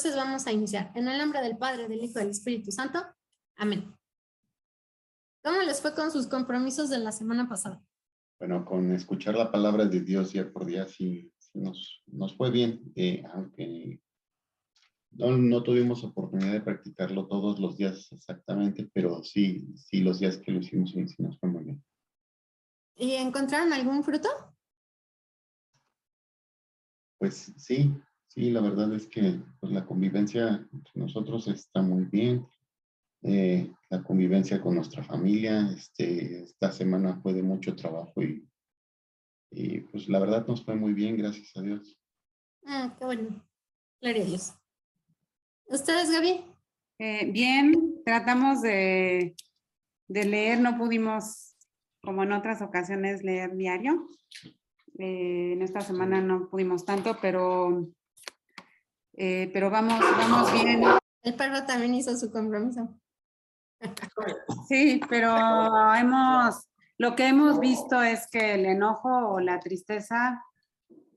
Entonces vamos a iniciar. En el nombre del Padre, del Hijo y del Espíritu Santo. Amén. ¿Cómo les fue con sus compromisos de la semana pasada? Bueno, con escuchar la palabra de Dios día por día, sí nos fue bien, aunque no tuvimos oportunidad de practicarlo todos los días exactamente, pero sí los días que lo hicimos sí nos fue muy bien. ¿Y encontraron algún fruto? Pues sí, la verdad es que pues, la convivencia entre nosotros está muy bien. La convivencia con nuestra familia, esta semana fue de mucho trabajo y pues la verdad nos fue muy bien, gracias a Dios. Qué bueno. Gloria a Dios. ¿Ustedes, Gaby? Bien, tratamos de leer, no pudimos, como en otras ocasiones, leer diario. En esta semana no pudimos tanto, pero vamos bien. El perro también hizo su compromiso. Sí, pero lo que hemos visto es que el enojo o la tristeza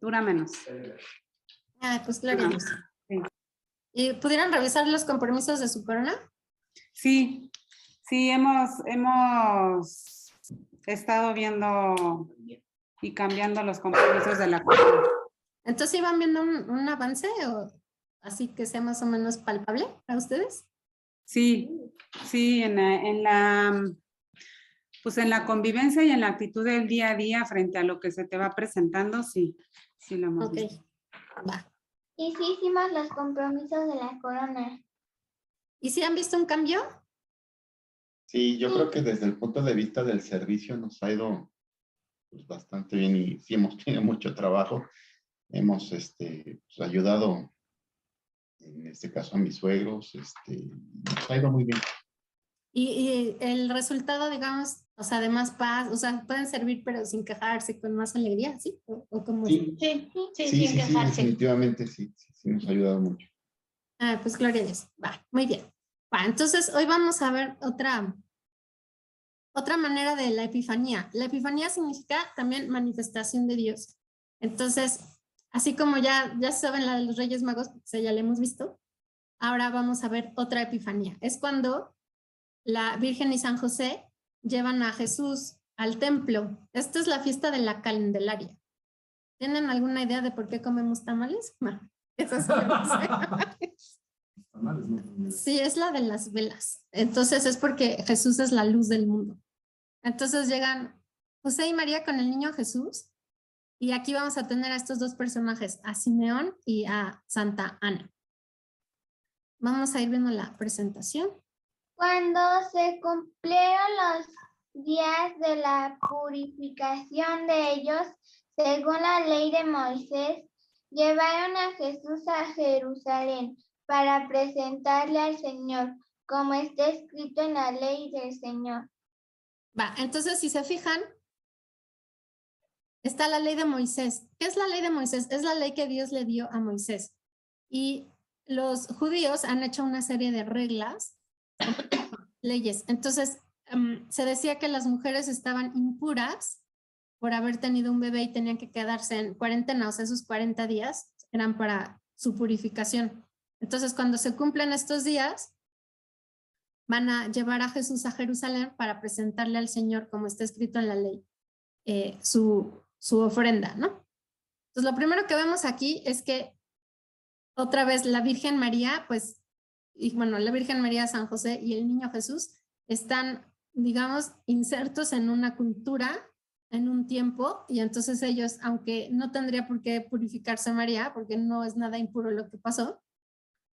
dura menos. Pues gloria a Dios. Sí. ¿Y pudieron revisar los compromisos de su corona? Sí, hemos estado viendo y cambiando los compromisos de la corona. Entonces, ¿iban viendo un avance o así que sea más o menos palpable para ustedes? Sí, en la convivencia y en la actitud del día a día frente a lo que se te va presentando, sí lo hemos visto. Va. Y sí hicimos los compromisos de la corona. ¿Y si han visto un cambio? Sí, yo creo que desde el punto de vista del servicio nos ha ido pues, bastante bien y sí hemos tenido mucho trabajo. Hemos pues, ayudado, en este caso a mis suegros, nos ha ido muy bien. Y el resultado, digamos, o sea, de más paz, o sea, pueden servir pero sin quejarse, con más alegría, ¿sí? ¿O cómo es? Sí, sin quejarse. definitivamente sí nos ha ayudado mucho. Pues gloria a Dios. Va, muy bien. Va, entonces hoy vamos a ver otra manera de la epifanía. La epifanía significa también manifestación de Dios. Entonces, así como ya saben la de los Reyes Magos, o sea, ya la hemos visto, ahora vamos a ver otra epifanía. Es cuando la Virgen y San José llevan a Jesús al templo. Esta es la fiesta de la Candelaria. ¿Tienen alguna idea de por qué comemos tamales? No, eso sí no sé. Sí, es la de las velas. Entonces es porque Jesús es la luz del mundo. Entonces llegan José y María con el niño Jesús y aquí vamos a tener a estos dos personajes, a Simeón y a Santa Ana. Vamos a ir viendo la presentación. Cuando se cumplieron los días de la purificación de ellos, según la ley de Moisés, llevaron a Jesús a Jerusalén para presentarle al Señor, como está escrito en la ley del Señor. Va, entonces si se fijan, está la ley de Moisés. ¿Qué es la ley de Moisés? Es la ley que Dios le dio a Moisés. Y los judíos han hecho una serie de reglas, leyes. Entonces, se decía que las mujeres estaban impuras por haber tenido un bebé y tenían que quedarse en cuarentena, o sea, esos 40 días eran para su purificación. Entonces, cuando se cumplen estos días, van a llevar a Jesús a Jerusalén para presentarle al Señor, como está escrito en la ley, su ofrenda, ¿no? Entonces, lo primero que vemos aquí es que otra vez la Virgen María, pues, y bueno, la Virgen María, San José y el niño Jesús están, digamos, insertos en una cultura, en un tiempo, y entonces ellos, aunque no tendría por qué purificarse María, porque no es nada impuro lo que pasó,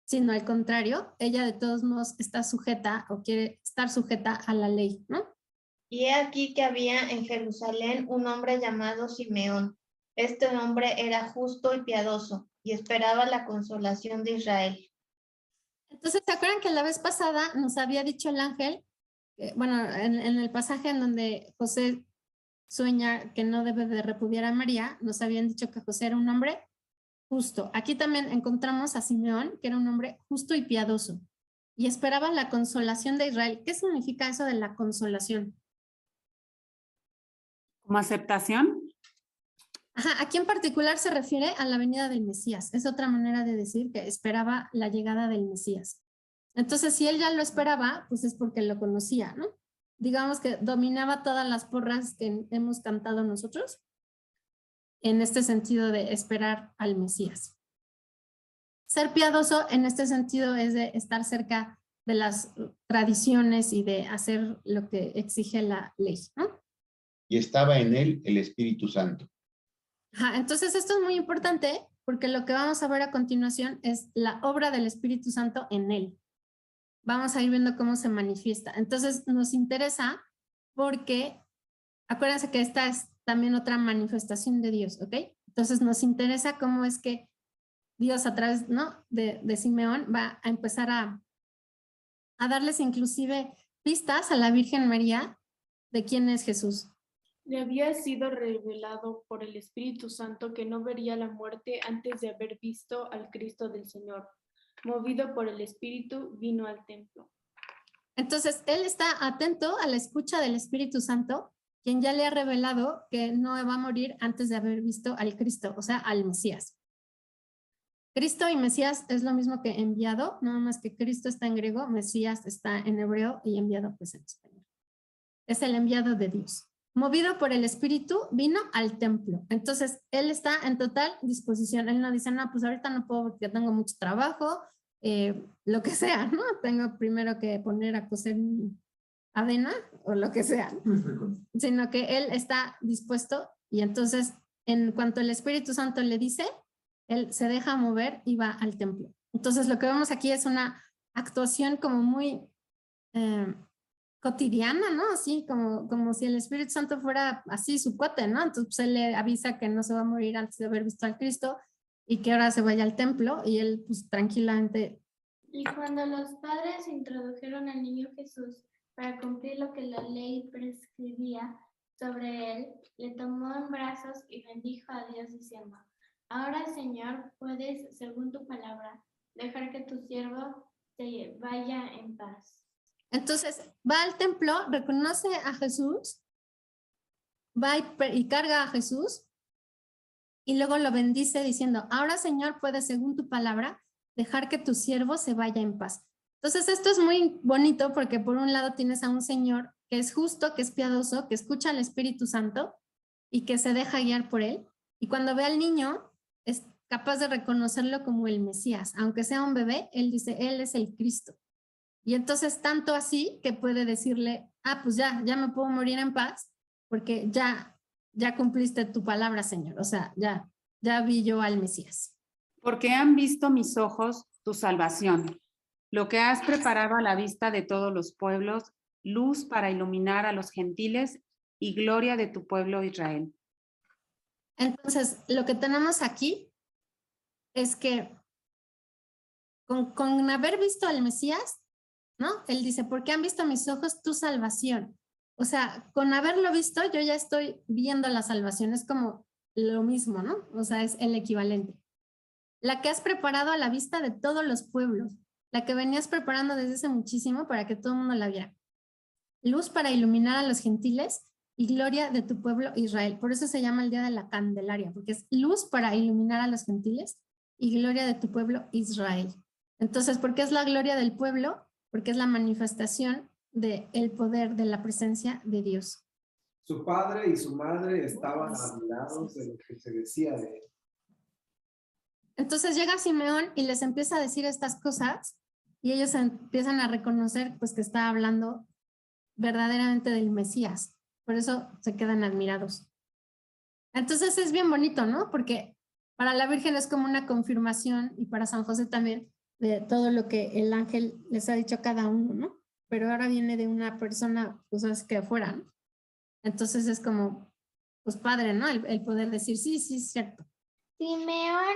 sino al contrario, ella de todos modos está sujeta o quiere estar sujeta a la ley, ¿no? Y he aquí que había en Jerusalén un hombre llamado Simeón. Este hombre era justo y piadoso y esperaba la consolación de Israel. Entonces, ¿se acuerdan que la vez pasada nos había dicho el ángel, bueno, en el pasaje en donde José sueña que no debe de repudiar a María, nos habían dicho que José era un hombre justo. Aquí también encontramos a Simeón, que era un hombre justo y piadoso, y esperaba la consolación de Israel. ¿Qué significa eso de la consolación? ¿Como aceptación? Ajá, aquí en particular se refiere a la venida del Mesías. Es otra manera de decir que esperaba la llegada del Mesías. Entonces, si él ya lo esperaba, pues es porque lo conocía, ¿no? Digamos que dominaba todas las porras que hemos cantado nosotros en este sentido de esperar al Mesías. Ser piadoso en este sentido es de estar cerca de las tradiciones y de hacer lo que exige la ley, ¿no? Y estaba en él el Espíritu Santo. Ajá, entonces esto es muy importante porque lo que vamos a ver a continuación es la obra del Espíritu Santo en él. Vamos a ir viendo cómo se manifiesta. Entonces nos interesa porque acuérdense que esta es también otra manifestación de Dios, ¿ok? Entonces nos interesa cómo es que Dios a través, ¿no?, de Simeón va a empezar a darles inclusive pistas a la Virgen María de quién es Jesús. Le había sido revelado por el Espíritu Santo que no vería la muerte antes de haber visto al Cristo del Señor. Movido por el Espíritu, vino al templo. Entonces, él está atento a la escucha del Espíritu Santo, quien ya le ha revelado que no va a morir antes de haber visto al Cristo, o sea, al Mesías. Cristo y Mesías es lo mismo que enviado, nada más que Cristo está en griego, Mesías está en hebreo y enviado pues en español. Es el enviado de Dios. Movido por el Espíritu, vino al templo. Entonces, él está en total disposición. Él no dice, no, pues ahorita no puedo porque tengo mucho trabajo, lo que sea, ¿no? Tengo primero que poner a cocer avena o lo que sea. Sino que él está dispuesto y entonces, en cuanto el Espíritu Santo le dice, él se deja mover y va al templo. Entonces, lo que vemos aquí es una actuación como muy cotidiana, ¿no? Así como si el Espíritu Santo fuera así su cuate, ¿no? Entonces él le avisa que no se va a morir antes de haber visto al Cristo y que ahora se vaya al templo y él pues tranquilamente. Y cuando los padres introdujeron al niño Jesús para cumplir lo que la ley prescribía sobre él, le tomó en brazos y bendijo a Dios diciendo, ahora Señor, puedes, según tu palabra, dejar que tu siervo se vaya en paz. Entonces va al templo, reconoce a Jesús, va y carga a Jesús y luego lo bendice diciendo, ahora Señor puedes según tu palabra dejar que tu siervo se vaya en paz. Entonces esto es muy bonito porque por un lado tienes a un Señor que es justo, que es piadoso, que escucha al Espíritu Santo y que se deja guiar por él. Y cuando ve al niño es capaz de reconocerlo como el Mesías. Aunque sea un bebé, él dice, él es el Cristo. Y entonces tanto así que puede decirle, pues ya me puedo morir en paz porque ya cumpliste tu palabra, Señor. O sea, ya vi yo al Mesías. Porque han visto mis ojos tu salvación, lo que has preparado a la vista de todos los pueblos, luz para iluminar a los gentiles y gloria de tu pueblo Israel. Entonces, lo que tenemos aquí es que con haber visto al Mesías, ¿no? Él dice, porque han visto mis ojos tu salvación. O sea, con haberlo visto, yo ya estoy viendo la salvación. Es como lo mismo, ¿no? O sea, es el equivalente. La que has preparado a la vista de todos los pueblos. La que venías preparando desde hace muchísimo para que todo el mundo la viera. Luz para iluminar a los gentiles y gloria de tu pueblo Israel. Por eso se llama el Día de la Candelaria, porque es luz para iluminar a los gentiles y gloria de tu pueblo Israel. Entonces, ¿por qué es la gloria del pueblo? Porque es la manifestación del poder, de la presencia de Dios. Su padre y su madre estaban admirados de lo que se decía de él. Entonces llega Simeón y les empieza a decir estas cosas y ellos empiezan a reconocer pues que está hablando verdaderamente del Mesías. Por eso se quedan admirados. Entonces es bien bonito, ¿no? Porque para la Virgen es como una confirmación y para San José también de todo lo que el ángel les ha dicho a cada uno, ¿no? Pero ahora viene de una persona, pues es que afuera, ¿no? Entonces es como, pues padre, ¿no? El poder decir, sí, es cierto. Simeón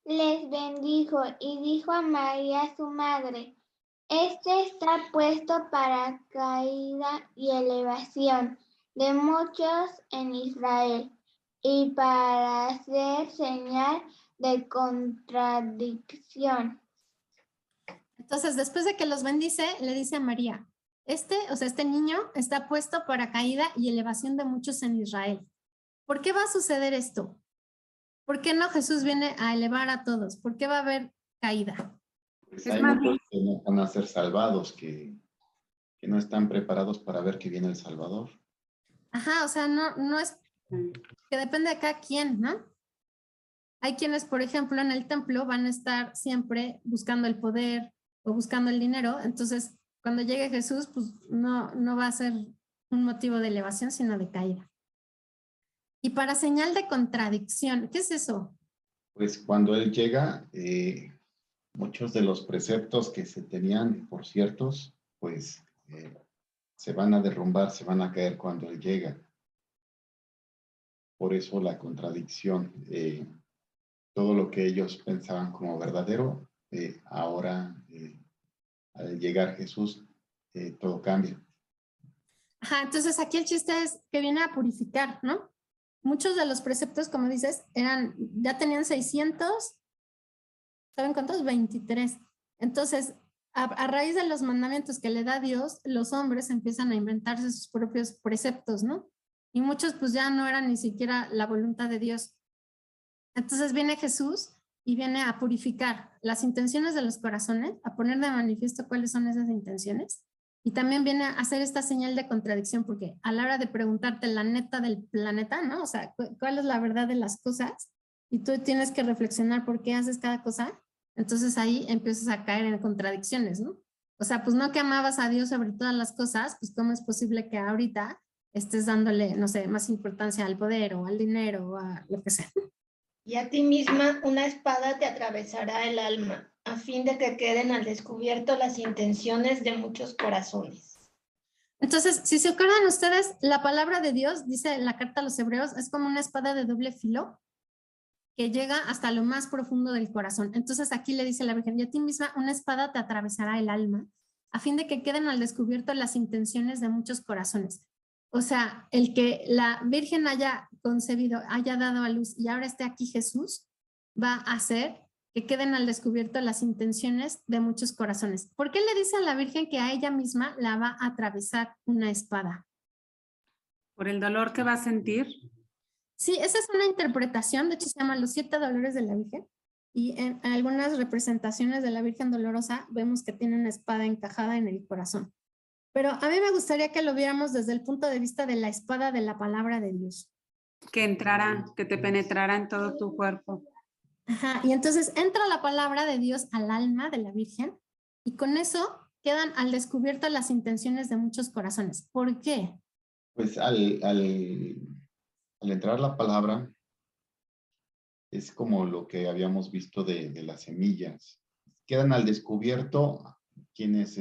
les bendijo y dijo a María su madre, este está puesto para caída y elevación de muchos en Israel y para hacer señal de contradicción. Entonces, después de que los bendice, le dice a María, este niño está puesto para caída y elevación de muchos en Israel. ¿Por qué va a suceder esto? ¿Por qué no Jesús viene a elevar a todos? ¿Por qué va a haber caída? Pues Es hay más muchos que no van a ser salvados, que no están preparados para ver que viene el Salvador. Ajá, o sea, no es que depende de cada quien, ¿no? Hay quienes, por ejemplo, en el templo van a estar siempre buscando el poder o buscando el dinero, entonces cuando llegue Jesús, pues no va a ser un motivo de elevación, sino de caída. Y para señal de contradicción, ¿qué es eso? Pues cuando Él llega, muchos de los preceptos que se tenían por ciertos, pues se van a derrumbar, se van a caer cuando Él llega. Por eso la contradicción, todo lo que ellos pensaban como verdadero, ahora al llegar Jesús, todo cambia. Ajá, entonces aquí el chiste es que viene a purificar, ¿no? Muchos de los preceptos, como dices, ya tenían 600, ¿saben cuántos? 23. Entonces, a raíz de los mandamientos que le da Dios, los hombres empiezan a inventarse sus propios preceptos, ¿no? Y muchos pues ya no eran ni siquiera la voluntad de Dios. Entonces viene Jesús y viene a purificar las intenciones de los corazones, a poner de manifiesto cuáles son esas intenciones. Y también viene a hacer esta señal de contradicción, porque a la hora de preguntarte la neta del planeta, ¿no? O sea, ¿cuál es la verdad de las cosas? Y tú tienes que reflexionar por qué haces cada cosa. Entonces ahí empiezas a caer en contradicciones, ¿no? O sea, pues no que amabas a Dios sobre todas las cosas, pues cómo es posible que ahorita estés dándole, no sé, más importancia al poder o al dinero o a lo que sea. Y a ti misma una espada te atravesará el alma, a fin de que queden al descubierto las intenciones de muchos corazones. Entonces, si se acuerdan ustedes, la palabra de Dios, dice en la carta a los Hebreos, es como una espada de doble filo que llega hasta lo más profundo del corazón. Entonces aquí le dice la Virgen, y a ti misma una espada te atravesará el alma, a fin de que queden al descubierto las intenciones de muchos corazones. O sea, el que la Virgen haya concebido, haya dado a luz y ahora esté aquí Jesús, va a hacer que queden al descubierto las intenciones de muchos corazones. ¿Por qué le dice a la Virgen que a ella misma la va a atravesar una espada? por el dolor que va a sentir. Sí, esa es una interpretación, de hecho se llama Los 7 dolores de la Virgen, y en algunas representaciones de la Virgen Dolorosa vemos que tiene una espada encajada en el corazón. Pero a mí me gustaría que lo viéramos desde el punto de vista de la espada de la palabra de Dios. Que entrará, que te penetrará en todo tu cuerpo. Ajá, y entonces entra la palabra de Dios al alma de la Virgen y con eso quedan al descubierto las intenciones de muchos corazones. ¿Por qué? Pues al entrar la palabra, es como lo que habíamos visto de las semillas. Quedan al descubierto quienes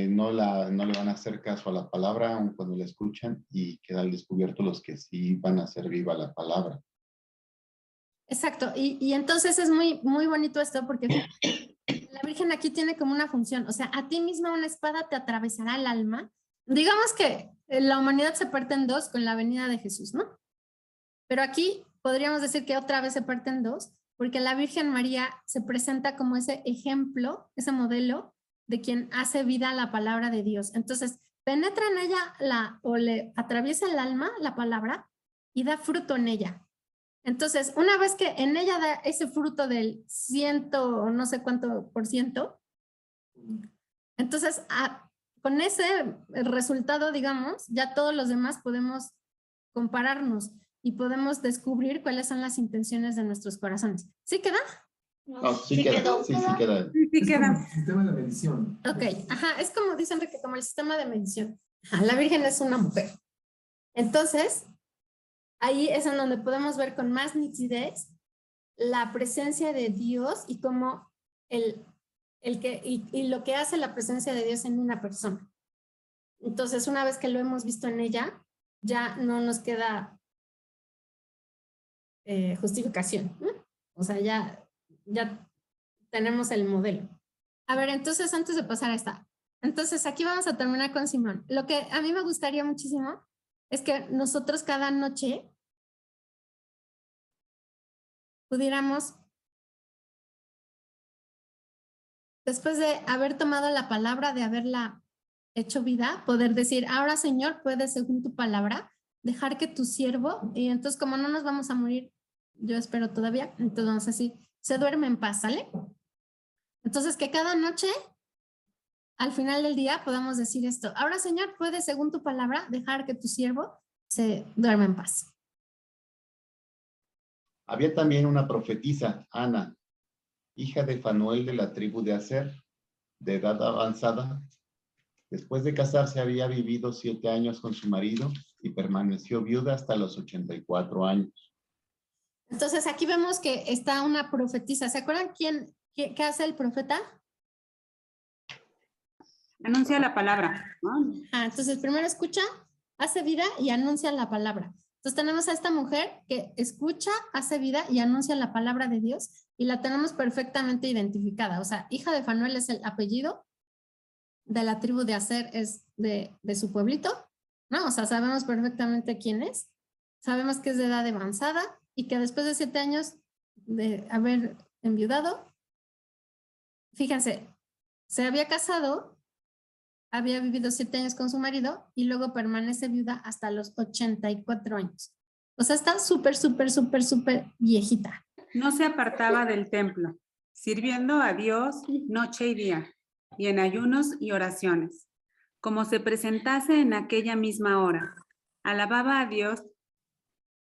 no le van a hacer caso a la palabra, aun cuando la escuchan, y quedan al descubierto los que sí van a hacer viva la palabra. Exacto, y entonces es muy, muy bonito esto porque la Virgen aquí tiene como una función, o sea, a ti misma una espada te atravesará el alma. Digamos que la humanidad se parte en dos con la venida de Jesús, ¿no? Pero aquí podríamos decir que otra vez se parte en dos, porque la Virgen María se presenta como ese ejemplo, ese modelo de quien hace vida la palabra de Dios. Entonces, penetra en ella o le atraviesa el alma la palabra y da fruto en ella. Entonces, una vez que en ella da ese fruto del 100 o no sé cuánto por ciento, entonces con ese resultado, digamos, ya todos los demás podemos compararnos y podemos descubrir cuáles son las intenciones de nuestros corazones. ¿Sí queda? No, sí queda. Sí queda. Sí queda. El sistema de medición. Ok, ajá, es como dicen que como el sistema de medición. Ajá, la Virgen es una mujer. Entonces, ahí es en donde podemos ver con más nitidez la presencia de Dios y cómo y lo que hace la presencia de Dios en una persona. Entonces, una vez que lo hemos visto en ella, ya no nos queda justificación, ¿no? O sea, ya tenemos el modelo. A ver, entonces, antes de pasar a esta, entonces aquí vamos a terminar con Simón. Lo que a mí me gustaría muchísimo es que nosotros cada noche pudiéramos, después de haber tomado la palabra, de haberla hecho vida, poder decir, ahora Señor, puedes según tu palabra, dejar que tu siervo, y entonces como no nos vamos a morir yo espero todavía. Entonces así, se duerme en paz, ¿sale? Entonces que cada noche, al final del día, podamos decir esto. Ahora, Señor, puedes, según tu palabra, dejar que tu siervo se duerma en paz. Había también una profetisa, Ana, hija de Fanuel de la tribu de Aser, de edad avanzada. Después de casarse había vivido 7 años con su marido y permaneció viuda hasta los 84 años. Entonces aquí vemos que está una profetisa. ¿Se acuerdan qué hace el profeta? Anuncia la palabra, ¿no? Entonces primero escucha, hace vida y anuncia la palabra. Entonces tenemos a esta mujer que escucha, hace vida y anuncia la palabra de Dios y la tenemos perfectamente identificada. O sea, hija de Fanuel es el apellido, de la tribu de Aser es de su pueblito, ¿no? O sea, sabemos perfectamente quién es, sabemos que es de edad avanzada y que después de 7 años de haber enviudado, fíjense, se había casado, había vivido 7 años con su marido y luego permanece viuda hasta los 84 años. O sea, está súper viejita. No se apartaba del templo, sirviendo a Dios noche y día, y en ayunos y oraciones, como se presentase en aquella misma hora. Alababa a Dios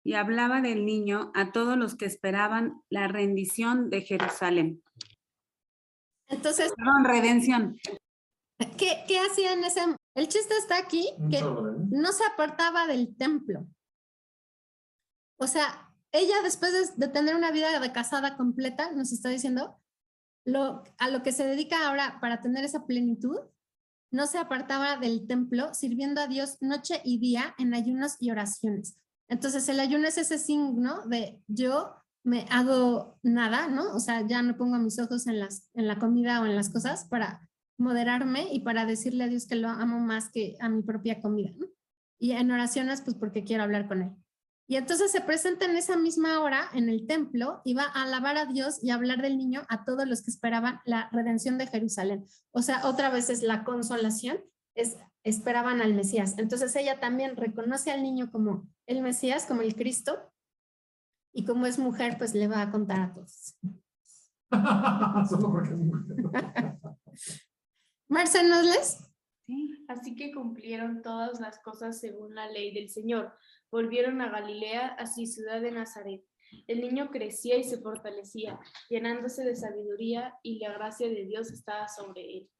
y hablaba del niño a todos los que esperaban la rendición de Jerusalén. Entonces, Perdón, redención. ¿Qué hacía en ese? El chiste está aquí, que no se apartaba del templo. O sea, ella después de tener una vida de casada completa, nos está diciendo, a lo que se dedica ahora para tener esa plenitud, no se apartaba del templo, sirviendo a Dios noche y día en ayunos y oraciones. Entonces el ayuno es ese signo de yo me hago nada, ¿no? O sea, ya no pongo mis ojos en la comida o en las cosas para moderarme y para decirle a Dios que lo amo más que a mi propia comida, ¿no? Y en oraciones, pues porque quiero hablar con él. Y entonces se presenta en esa misma hora en el templo y va a alabar a Dios y a hablar del niño a todos los que esperaban la redención de Jerusalén. O sea, otra vez es la consolación, esperaban al Mesías. Entonces ella también reconoce al niño como el Mesías, como el Cristo, y como es mujer, pues le va a contar a todos. Solo porque es mujer. Marce, ¿nos lees? Sí. Así que cumplieron todas las cosas según la ley del Señor. Volvieron a Galilea, así ciudad de Nazaret. El niño crecía y se fortalecía, llenándose de sabiduría, y la gracia de Dios estaba sobre él.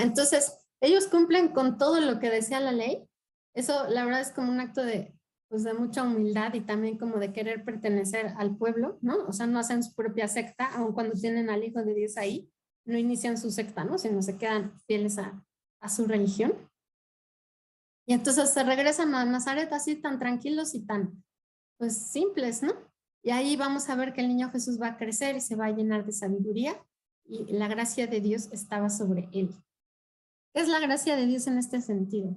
Entonces, ellos cumplen con todo lo que decía la ley. Eso, la verdad, es como un acto de mucha humildad y también como de querer pertenecer al pueblo, ¿no? O sea, no hacen su propia secta, aun cuando tienen al Hijo de Dios ahí, no inician su secta, ¿no? Sino se quedan fieles a su religión. Y entonces se regresan a Nazaret así tan tranquilos y tan, pues, simples, ¿no? Y ahí vamos a ver que el niño Jesús va a crecer y se va a llenar de sabiduría y la gracia de Dios estaba sobre él. ¿Qué es la gracia de Dios en este sentido?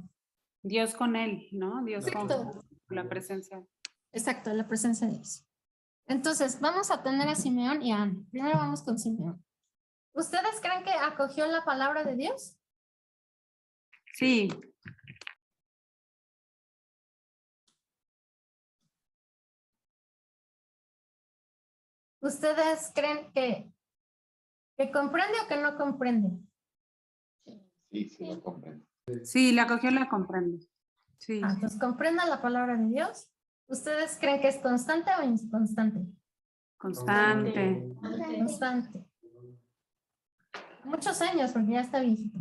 Dios con él, ¿no? Dios Exacto. con la presencia. Exacto, la presencia de Dios. Entonces, vamos a tener a Simeón y a Ana. Primero vamos con Simeón. ¿Ustedes creen que acogió la palabra de Dios? Sí. ¿Ustedes creen que comprende o que no comprende? Sí, lo comprendo. Sí, la acogió, la comprende. Sí. Entonces, comprenda la palabra de Dios. ¿Ustedes creen que es constante o inconstante? Constante. Constante. Muchos años, porque ya está viejito.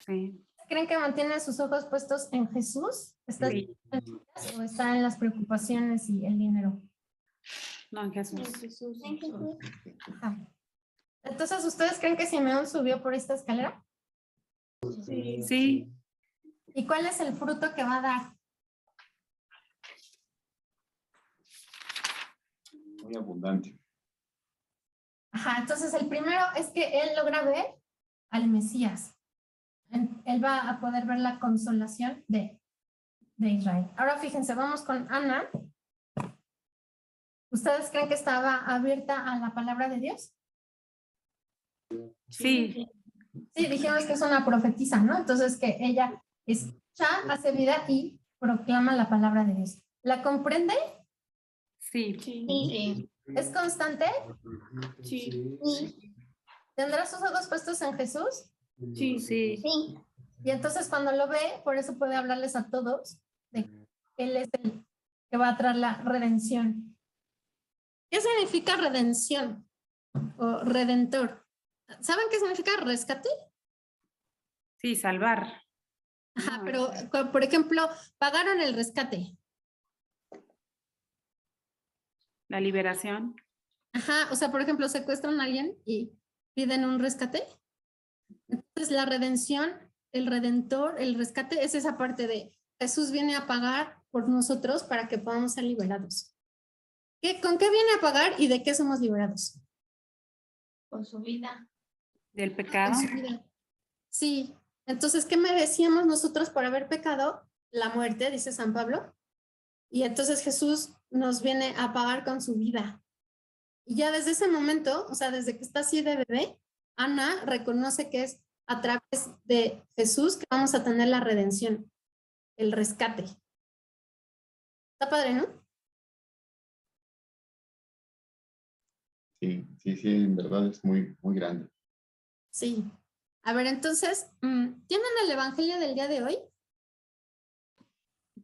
Sí. ¿Creen que mantiene sus ojos puestos en Jesús? ¿Está Sí. o está en las preocupaciones y el dinero? No, en Jesús. En Jesús. Entonces, ¿ustedes creen que Simeón subió por esta escalera? Sí. Sí. ¿Y cuál es el fruto que va a dar? Muy abundante. Entonces el primero es que él logra ver al Mesías. Él va a poder ver la consolación de Israel. Ahora fíjense, vamos con Ana. ¿Ustedes creen que estaba abierta a la palabra de Dios? Sí. Sí, dijimos que es una profetisa, ¿no? Entonces que ella escucha, hace vida y proclama la palabra de Dios. ¿La comprende? Sí. Sí. Sí. ¿Es constante? Sí. Sí. ¿Tendrá sus ojos puestos en Jesús? Sí. Sí. Sí. Y entonces cuando lo ve, por eso puede hablarles a todos de que Él es el que va a traer la redención. ¿Qué significa redención o redentor? ¿Saben qué significa rescate? Sí, salvar. Ajá, No, pero por ejemplo, pagaron el rescate. la liberación. Ajá, o sea, por ejemplo, secuestran a alguien y piden un rescate. Entonces, la redención, el redentor, el rescate es esa parte de Jesús viene a pagar por nosotros para que podamos ser liberados. ¿Con qué viene a pagar y de qué somos liberados? Con su vida. Del pecado. Con su vida. Sí. Entonces, ¿qué merecíamos nosotros por haber pecado? La muerte, dice San Pablo. Y entonces Jesús nos viene a pagar con su vida. Y ya desde ese momento, o sea, desde que está así de bebé, Ana reconoce que es a través de Jesús que vamos a tener la redención, el rescate. Está padre, ¿no? Sí, sí, sí, en verdad es muy, muy grande. Sí. A ver, entonces, ¿tienen el Evangelio del día de hoy?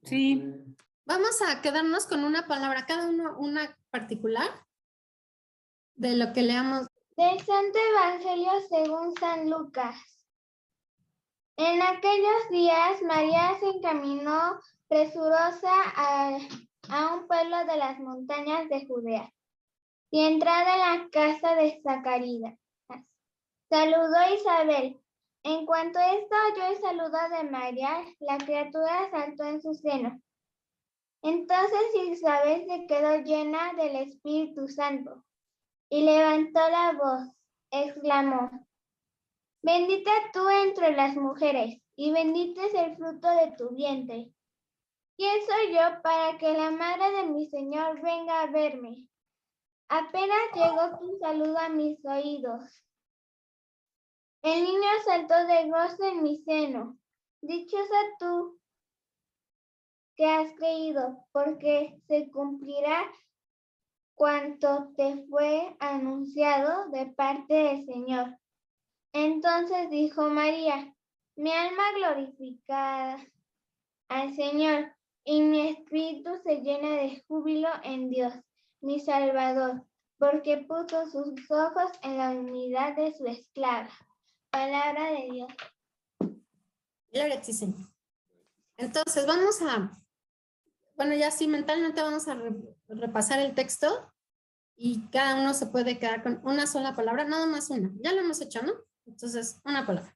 Sí. Vamos a quedarnos con una palabra, cada uno una particular de lo que leamos. Del Santo Evangelio según San Lucas. En aquellos días María se encaminó presurosa a un pueblo de las montañas de Judea y entrada en la casa de Zacarías, saludó a Isabel. En cuanto ésta oyó el saludo de María, la criatura saltó en su seno. Entonces Isabel se quedó llena del Espíritu Santo y levantó la voz, exclamó: Bendita tú entre las mujeres, y bendito es el fruto de tu vientre. ¿Quién soy yo para que la madre de mi Señor venga a verme? Apenas llegó tu saludo a mis oídos. El niño saltó de gozo en mi seno. Dichosa tú que has creído, porque se cumplirá cuanto te fue anunciado de parte del Señor. Entonces dijo María: Mi alma glorifica al Señor, y mi espíritu se llena de júbilo en Dios, mi Salvador, porque puso sus ojos en la humildad de su esclava. Palabra de Dios. Gloria a ti, Señor. Entonces, bueno, ya sí, mentalmente vamos a repasar el texto y cada uno se puede quedar con una sola palabra, nada más una. Ya lo hemos hecho, ¿no? Entonces, una palabra.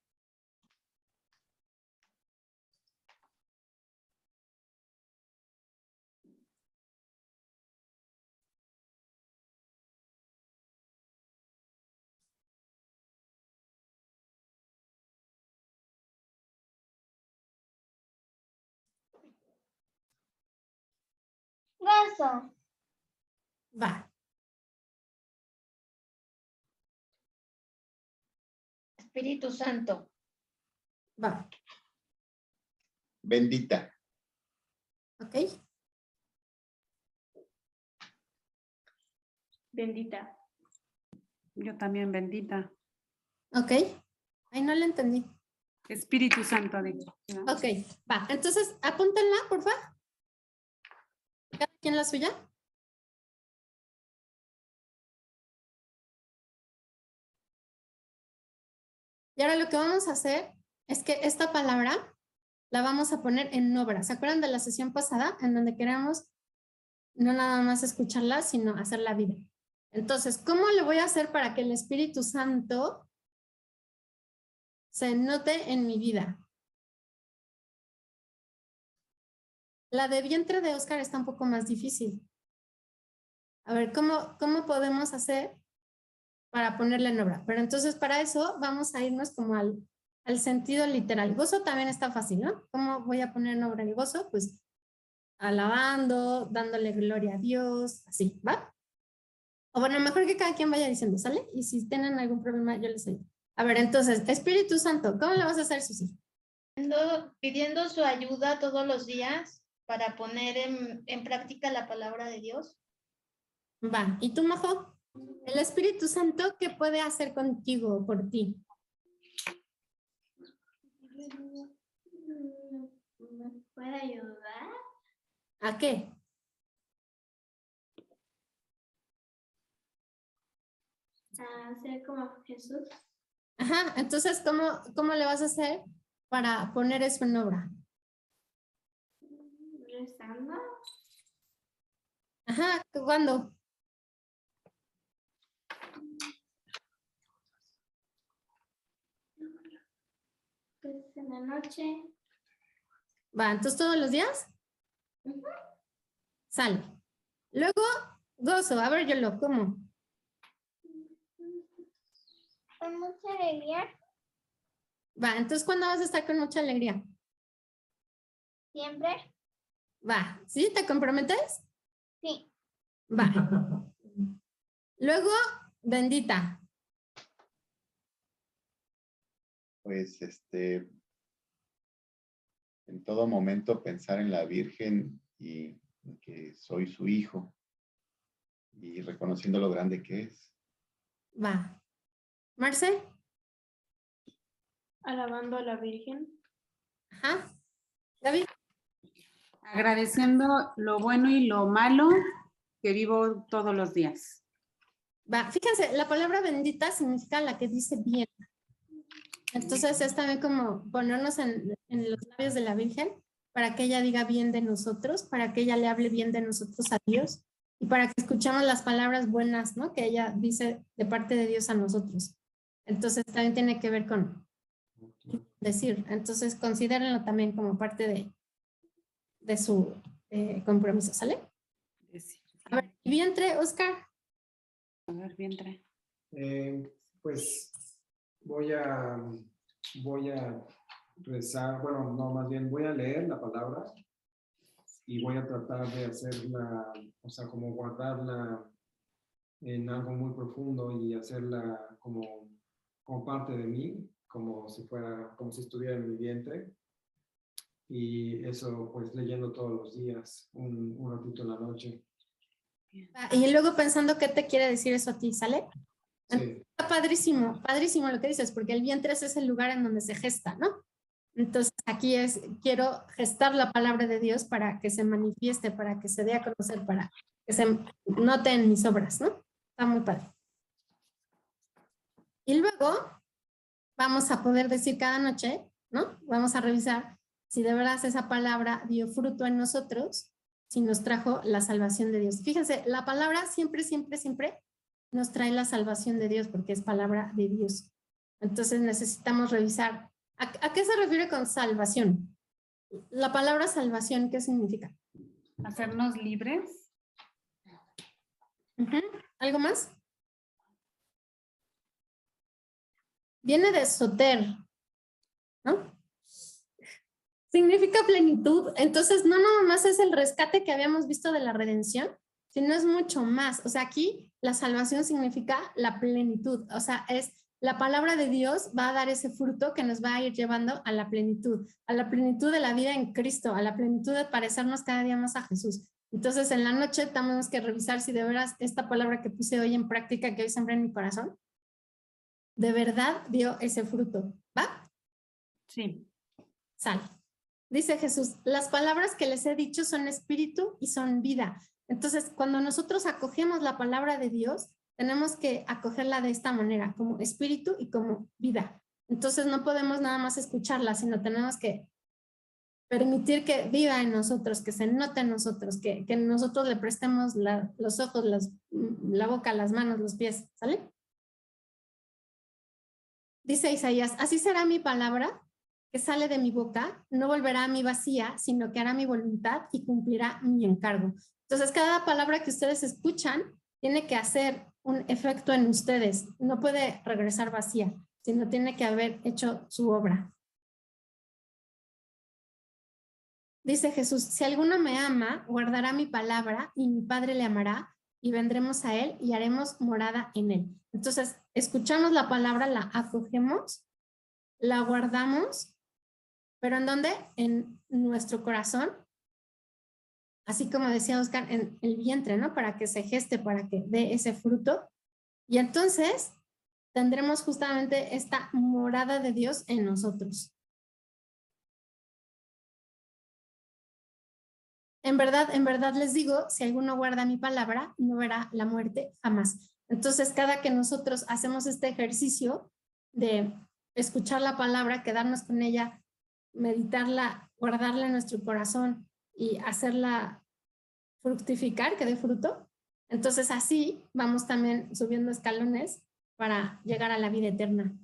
Gozo. Va. Espíritu Santo. Va. Bendita. ¿Ok? Bendita. Yo también, bendita. ¿Ok? Ay, no la entendí. Espíritu Santo, digo. ¿no? Ok, va. Entonces, apúntenla, por favor. ¿Cada quien la suya? Y ahora lo que vamos a hacer es que esta palabra la vamos a poner en obra. ¿Se acuerdan de la sesión pasada en donde queremos no nada más escucharla, sino hacer la vida? Entonces, ¿cómo le voy a hacer para que el Espíritu Santo se note en mi vida? La de vientre de Oscar está un poco más difícil. A ver, ¿cómo podemos hacer para ponerla en obra? Pero entonces para eso vamos a irnos como al sentido literal. Gozo también está fácil, ¿no? ¿Cómo voy a poner en obra el gozo? Pues alabando, dándole gloria a Dios, así, ¿va? O bueno, mejor que cada quien vaya diciendo, ¿sale? Y si tienen algún problema, yo les ayudo. A ver, entonces, Espíritu Santo, ¿cómo le vas a hacer, Susi? Pidiendo su ayuda todos los días para poner en práctica la palabra de Dios. Va, ¿y tú, Majo? El Espíritu Santo, ¿qué puede hacer contigo o por ti? ¿Me puede ayudar? ¿A qué? A ser como Jesús. Ajá, entonces, ¿cómo le vas a hacer para poner eso en obra? Rezando. Ajá, ¿cuándo? Pues en la noche. Va, entonces todos los días. Sale. Luego, gozo. A ver, yo lo como. Con mucha alegría, Va, entonces, ¿cuándo vas a estar con mucha alegría? siempre. Va, ¿sí? ¿Te comprometes? Sí. Va. Luego, bendita. Pues en todo momento pensar en la Virgen y en que soy su hijo y reconociendo lo grande que es. Va. Marce. Alabando a la Virgen. Ajá. David. Agradeciendo lo bueno y lo malo que vivo todos los días. Va. Fíjense, la palabra bendita significa la que dice bien. Entonces es también como ponernos en los labios de la Virgen para que ella diga bien de nosotros, para que ella le hable bien de nosotros a Dios y para que escuchemos las palabras buenas, ¿no? Que ella dice de parte de Dios a nosotros. Entonces también tiene que ver con decir. Entonces considérenlo también como parte de su compromiso, ¿sale? A ver, vientre, Oscar. A ver, vientre. Pues voy a rezar, bueno, no, más bien voy a leer la palabra y voy a tratar de hacerla, o sea, como guardarla en algo muy profundo y hacerla como parte de mí, como si estuviera en mi vientre. Y eso, pues leyendo todos los días, un ratito en la noche. Y luego pensando qué te quiere decir eso a ti, ¿sale? Sí. Está padrísimo, padrísimo lo que dices, porque el vientre es el lugar en donde se gesta, ¿no? Entonces aquí quiero gestar la palabra de Dios para que se manifieste, para que se dé a conocer, para que se note en mis obras, ¿no? Está muy padre. Y luego vamos a poder decir cada noche, ¿no? Vamos a revisar si de verdad esa palabra dio fruto en nosotros, si nos trajo la salvación de Dios. Fíjense, la palabra siempre, siempre, siempre nos trae la salvación de Dios porque es palabra de Dios. Entonces necesitamos revisar. ¿A qué se refiere con salvación? La palabra salvación, ¿qué significa? Hacernos libres. ¿Algo más? Viene de soter, ¿no? Significa plenitud. Entonces, no nada más es el rescate que habíamos visto de la redención, sino es mucho más. O sea, aquí la salvación significa la plenitud. O sea, es la palabra de Dios va a dar ese fruto que nos va a ir llevando a la plenitud de la vida en Cristo, a la plenitud de parecernos cada día más a Jesús. Entonces, en la noche tenemos que revisar si de veras esta palabra que puse hoy en práctica, que hoy sembré en mi corazón, de verdad dio ese fruto. ¿Va? Sí. Sale. Dice Jesús, las palabras que les he dicho son espíritu y son vida. Entonces, cuando nosotros acogemos la palabra de Dios, tenemos que acogerla de esta manera, como espíritu y como vida. Entonces, no podemos nada más escucharla, sino tenemos que permitir que viva en nosotros, que se note en nosotros, que nosotros le prestemos los ojos, la boca, las manos, los pies, ¿sale? Dice Isaías, así será mi palabra que sale de mi boca, no volverá a mí vacía, sino que hará mi voluntad y cumplirá mi encargo. Entonces, cada palabra que ustedes escuchan tiene que hacer un efecto en ustedes. No puede regresar vacía, sino tiene que haber hecho su obra. Dice Jesús, si alguno me ama, guardará mi palabra y mi Padre le amará y vendremos a él y haremos morada en él. Entonces, escuchamos la palabra, la acogemos, la guardamos, ¿pero en dónde? En nuestro corazón. así como decía Oscar, en el vientre, ¿no? Para que se geste, para que dé ese fruto. Y entonces tendremos justamente esta morada de Dios en nosotros. En verdad les digo, si alguno guarda mi palabra, no verá la muerte jamás. Entonces, cada que nosotros hacemos este ejercicio de escuchar la palabra, quedarnos con ella, meditarla, guardarla en nuestro corazón y hacerla fructificar, que dé fruto, entonces así vamos también subiendo escalones para llegar a la vida eterna.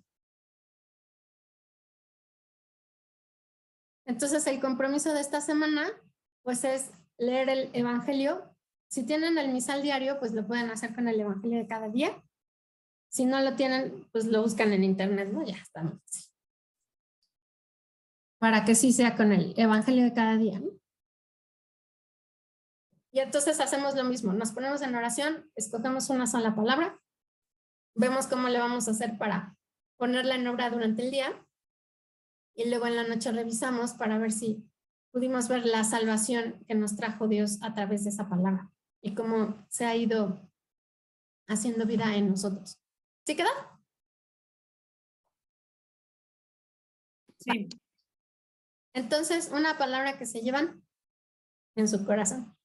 Entonces, el compromiso de esta semana pues es leer el Evangelio. Si tienen el misal diario, pues lo pueden hacer con el Evangelio de cada día. Si no lo tienen, pues lo buscan en internet, ¿no? Ya estamos. Para que sí sea con el Evangelio de cada día, ¿no? Y entonces hacemos lo mismo. Nos ponemos en oración, escogemos una sola palabra, vemos cómo le vamos a hacer para ponerla en obra durante el día y luego en la noche revisamos para ver si pudimos ver la salvación que nos trajo Dios a través de esa palabra y cómo se ha ido haciendo vida en nosotros. ¿Sí queda? Sí. Entonces, una palabra que se llevan en su corazón.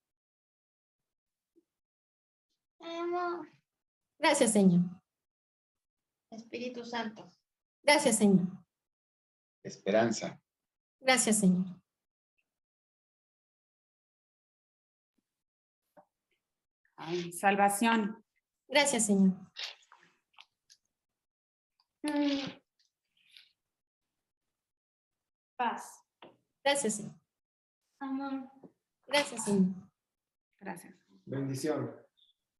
Amor. Gracias, Señor. Espíritu Santo. Gracias, Señor. Esperanza. Gracias, Señor. Ay, salvación. Gracias, Señor. Paz. Gracias, Señor. Amor. Gracias, Señor. Gracias. Bendición.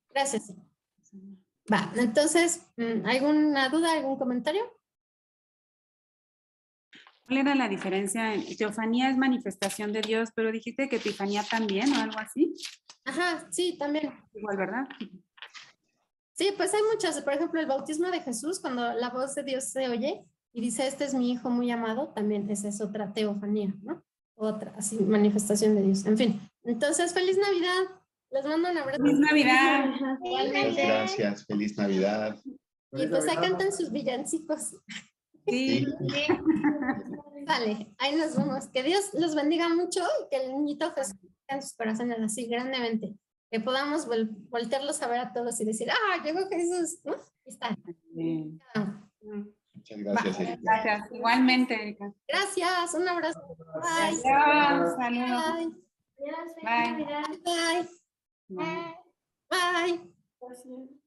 Gracias, Señor. Va, entonces, ¿alguna duda, algún comentario? ¿Cuál era la diferencia? Teofanía es manifestación de Dios, pero dijiste que epifanía también o algo así. Ajá, sí, también. Igual, ¿verdad? Sí, pues hay muchas. Por ejemplo, el bautismo de Jesús, cuando la voz de Dios se oye y dice, este es mi hijo muy amado, también esa es otra teofanía, ¿no? Otra, así, manifestación de Dios. En fin, entonces, ¡feliz Navidad! Les mando un abrazo. ¡Feliz Navidad! Muchas gracias. Feliz Navidad. Y pues ahí cantan sus villancicos. Sí. Vale, ahí nos vemos. Que Dios los bendiga mucho y que el niñito Jesús en sus corazones así grandemente. Que podamos voltearlos a ver a todos y decir, ¡ah, llegó Jesús! ¿No? Ahí está. Sí. Muchas gracias, Erika. Gracias. Igualmente, Erika. Gracias, un abrazo. Bye. Adiós. Saludos. Bye. Adiós, feliz Bye. Navidad. Bye. Bye. Bye. Gracias.